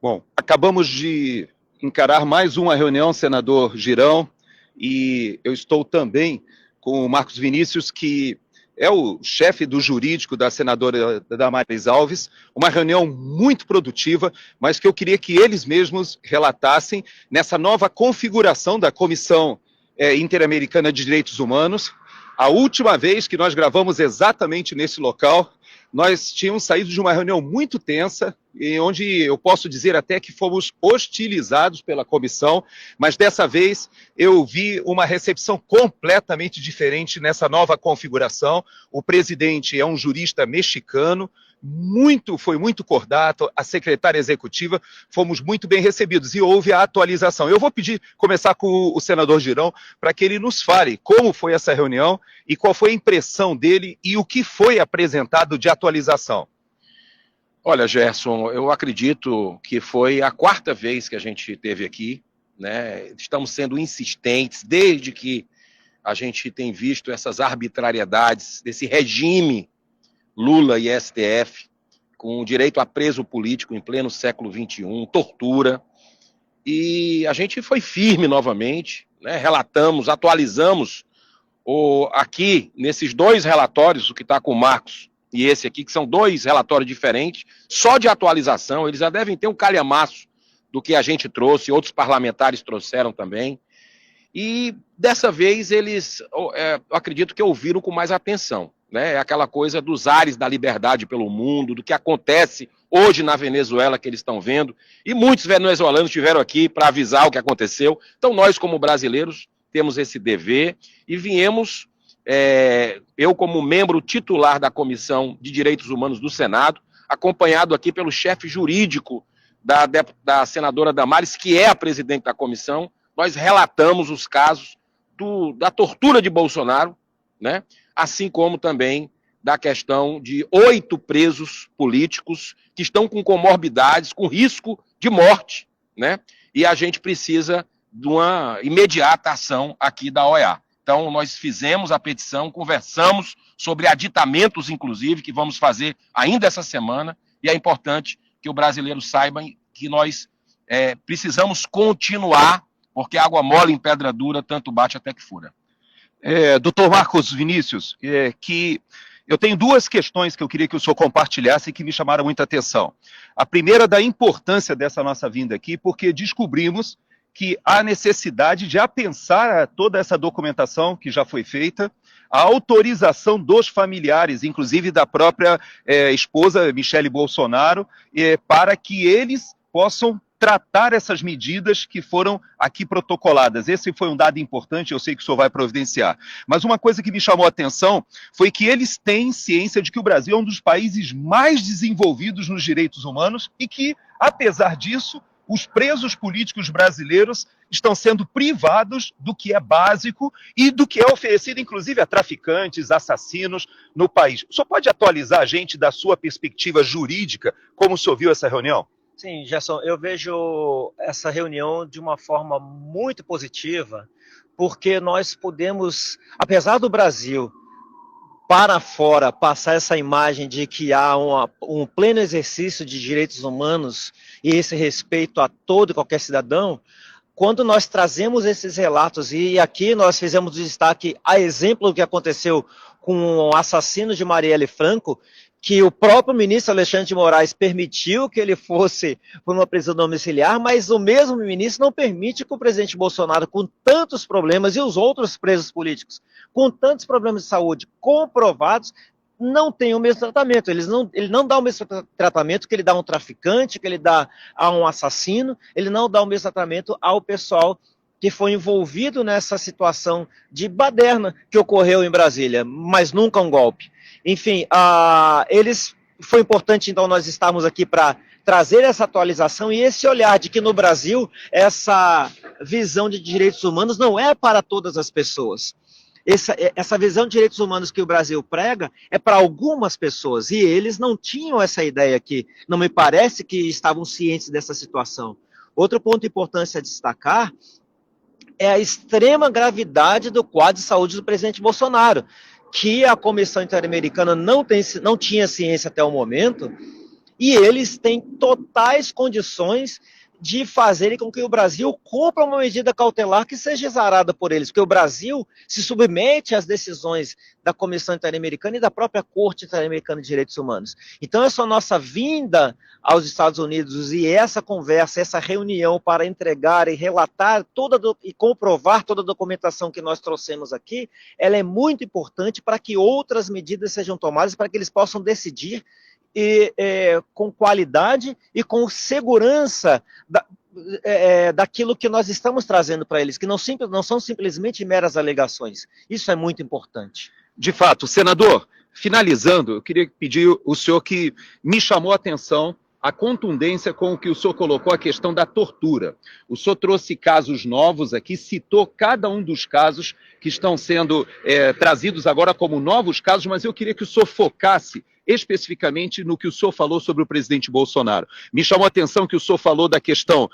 Bom, acabamos de encarar mais uma reunião, senador Girão, e eu estou também com o Marcos Vinícius, que é o chefe do jurídico da senadora Damares Alves, uma reunião muito produtiva, mas que eu queria que eles mesmos relatassem nessa nova configuração da Comissão Interamericana de Direitos Humanos. A última vez que nós gravamos exatamente nesse local, nós tínhamos saído de uma reunião muito tensa, em onde eu posso dizer até que fomos hostilizados pela comissão, mas dessa vez eu vi uma recepção completamente diferente nessa nova configuração. O presidente é um jurista mexicano, foi muito cordato, a secretária executiva, fomos muito bem recebidos e houve a atualização. Eu vou começar com o senador Girão, para que ele nos fale como foi essa reunião e qual foi a impressão dele e o que foi apresentado de atualização. Olha, Gerson, eu acredito que foi a quarta vez que a gente esteve aqui, né? Estamos sendo insistentes desde que a gente tem visto essas arbitrariedades desse regime Lula e STF, com direito a preso político em pleno século XXI, tortura. E a gente foi firme novamente, né? Relatamos, atualizamos aqui nesses dois relatórios, o que está com o Marcos e esse aqui, que são dois relatórios diferentes, só de atualização, eles já devem ter um calhamaço do que a gente trouxe, outros parlamentares trouxeram também. E dessa vez eles, eu acredito que ouviram com mais atenção, né? É aquela coisa dos ares da liberdade pelo mundo, do que acontece hoje na Venezuela que eles estão vendo, e muitos venezuelanos estiveram aqui para avisar o que aconteceu. Então nós, como brasileiros, temos esse dever e viemos, eu como membro titular da Comissão de Direitos Humanos do Senado, acompanhado aqui pelo chefe jurídico da senadora Damares, que é a presidente da comissão. Nós relatamos os casos da tortura de Bolsonaro, né? Assim como também da questão de 8 presos políticos que estão com comorbidades, com risco de morte, né? E a gente precisa de uma imediata ação aqui da OEA. Então, nós fizemos a petição, conversamos sobre aditamentos, inclusive, que vamos fazer ainda essa semana, e é importante que o brasileiro saiba que nós precisamos continuar, porque água mole em pedra dura, tanto bate até que fura. Doutor Marcos Vinícius, que eu tenho duas questões que eu queria que o senhor compartilhasse e que me chamaram muita atenção. A primeira, da importância dessa nossa vinda aqui, porque descobrimos que há necessidade de apensar toda essa documentação que já foi feita, a autorização dos familiares, inclusive da própria esposa Michele Bolsonaro, para que eles possam tratar essas medidas que foram aqui protocoladas. Esse foi um dado importante, eu sei que o senhor vai providenciar. Mas uma coisa que me chamou a atenção foi que eles têm ciência de que o Brasil é um dos países mais desenvolvidos nos direitos humanos e que, apesar disso, os presos políticos brasileiros estão sendo privados do que é básico e do que é oferecido, inclusive, a traficantes, assassinos no país. O senhor pode atualizar a gente da sua perspectiva jurídica, como o senhor viu essa reunião? Sim, Gerson, eu vejo essa reunião de uma forma muito positiva, porque nós podemos, apesar do Brasil para fora passar essa imagem de que há um pleno exercício de direitos humanos e esse respeito a todo e qualquer cidadão, quando nós trazemos esses relatos, e aqui nós fizemos destaque a exemplo do que aconteceu com o assassino de Marielle Franco, que o próprio ministro Alexandre de Moraes permitiu que ele fosse por uma prisão domiciliar, mas o mesmo ministro não permite que o presidente Bolsonaro, com tantos problemas, e os outros presos políticos, com tantos problemas de saúde comprovados, não tenham o mesmo tratamento. Ele não dá o mesmo tratamento que ele dá a um traficante, que ele dá a um assassino, ele não dá o mesmo tratamento ao pessoal que foi envolvido nessa situação de baderna que ocorreu em Brasília, mas nunca um golpe. Enfim, foi importante, então, nós estarmos aqui para trazer essa atualização e esse olhar de que no Brasil essa visão de direitos humanos não é para todas as pessoas. Essa visão de direitos humanos que o Brasil prega é para algumas pessoas, e eles não tinham essa ideia aqui. Não me parece que estavam cientes dessa situação. Outro ponto importante a destacar é a extrema gravidade do quadro de saúde do presidente Bolsonaro, que a Comissão Interamericana não tinha ciência até o momento, e eles têm totais condições de fazerem com que o Brasil cumpra uma medida cautelar que seja exarada por eles, porque o Brasil se submete às decisões da Comissão Interamericana e da própria Corte Interamericana de Direitos Humanos. Então, essa nossa vinda aos Estados Unidos e essa conversa, essa reunião para entregar e relatar e comprovar toda a documentação que nós trouxemos aqui, ela é muito importante para que outras medidas sejam tomadas, para que eles possam decidir com qualidade e com segurança daquilo que nós estamos trazendo para eles, que não são simplesmente meras alegações. Isso é muito importante. De fato, senador, finalizando, eu queria pedir o senhor que me chamou a atenção a contundência com o que o senhor colocou a questão da tortura. O senhor trouxe casos novos aqui, citou cada um dos casos que estão sendo trazidos agora como novos casos, mas eu queria que o senhor focasse especificamente no que o senhor falou sobre o presidente Bolsonaro. Me chamou a atenção que o senhor falou da questão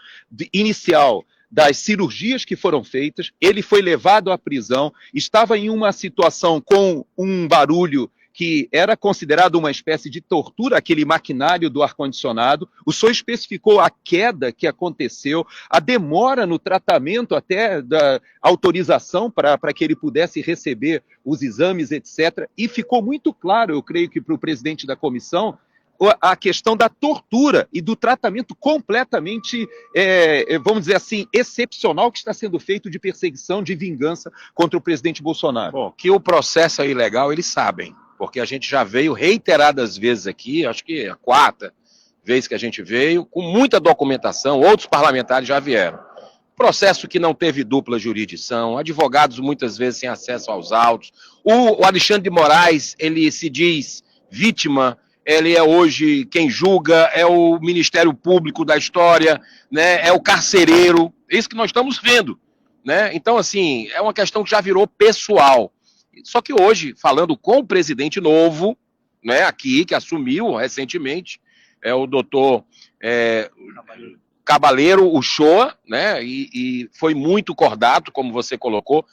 inicial das cirurgias que foram feitas, ele foi levado à prisão, estava em uma situação com um barulho que era considerado uma espécie de tortura, aquele maquinário do ar-condicionado. O senhor especificou a queda que aconteceu, a demora no tratamento até da autorização para que ele pudesse receber os exames, etc. E ficou muito claro, eu creio que para o presidente da comissão, a questão da tortura e do tratamento completamente, vamos dizer assim, excepcional que está sendo feito de perseguição, de vingança contra o presidente Bolsonaro. Bom, que o processo é ilegal, eles sabem, porque a gente já veio reiteradas vezes aqui, acho que a quarta vez que a gente veio, com muita documentação, outros parlamentares já vieram. Processo que não teve dupla jurisdição, advogados muitas vezes sem acesso aos autos. O Alexandre de Moraes, ele se diz vítima, ele é hoje quem julga, é o Ministério Público da história, né, é o carcereiro, é isso que nós estamos vendo, né? Então, assim, é uma questão que já virou pessoal. Só que hoje, falando com o presidente novo, né, aqui, que assumiu recentemente, é o doutor Cabaleiro Uchoa, né, e foi muito cordato, como você colocou,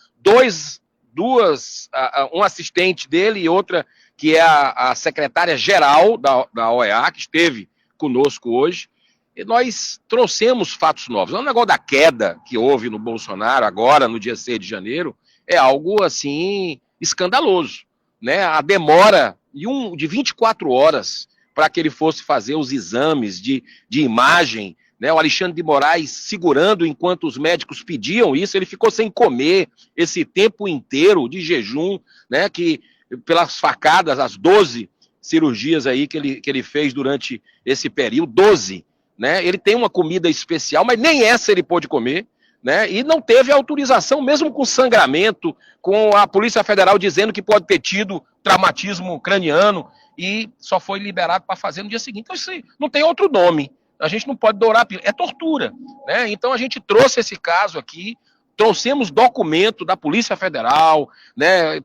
um assistente dele e outra que é a secretária-geral da OEA, que esteve conosco hoje, e nós trouxemos fatos novos. O negócio da queda que houve no Bolsonaro, agora, no dia 6 de janeiro, é algo, assim, escandaloso, né? A demora de 24 horas para que ele fosse fazer os exames de imagem, né? O Alexandre de Moraes segurando enquanto os médicos pediam isso, ele ficou sem comer esse tempo inteiro de jejum, né? Que pelas facadas, as 12 cirurgias aí que ele fez durante esse período, 12, né? Ele tem uma comida especial, mas nem essa ele pôde comer, né? E não teve autorização, mesmo com sangramento, com a Polícia Federal dizendo que pode ter tido traumatismo craniano, e só foi liberado para fazer no dia seguinte. Então isso não tem outro nome. A gente não pode dourar a pílula, é tortura, né? Então a gente trouxe esse caso aqui, trouxemos documento da Polícia Federal, né?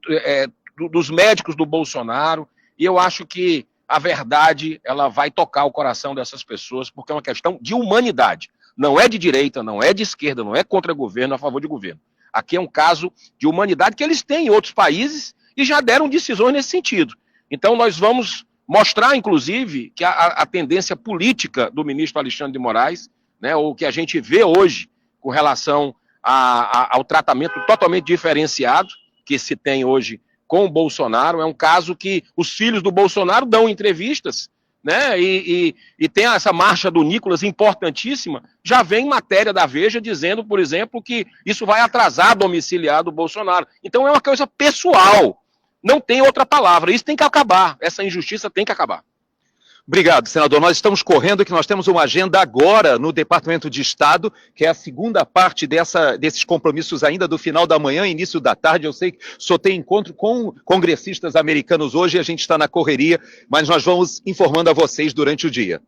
Dos médicos do Bolsonaro, e eu acho que a verdade ela vai tocar o coração dessas pessoas, porque é uma questão de humanidade. Não é de direita, não é de esquerda, não é contra governo, a favor de governo. Aqui é um caso de humanidade que eles têm em outros países e já deram decisões nesse sentido. Então nós vamos mostrar, inclusive, que a tendência política do ministro Alexandre de Moraes, né, o que a gente vê hoje com relação ao tratamento totalmente diferenciado que se tem hoje com o Bolsonaro, é um caso que os filhos do Bolsonaro dão entrevistas, né? E tem essa marcha do Nicolas importantíssima, já vem matéria da Veja dizendo, por exemplo, que isso vai atrasar a domiciliar do Bolsonaro. Então é uma coisa pessoal, não tem outra palavra, isso tem que acabar, essa injustiça tem que acabar. Obrigado, senador. Nós estamos correndo, que nós temos uma agenda agora no Departamento de Estado, que é a segunda parte desses compromissos ainda do final da manhã, início da tarde. Eu sei que só tem encontro com congressistas americanos hoje e a gente está na correria, mas nós vamos informando a vocês durante o dia.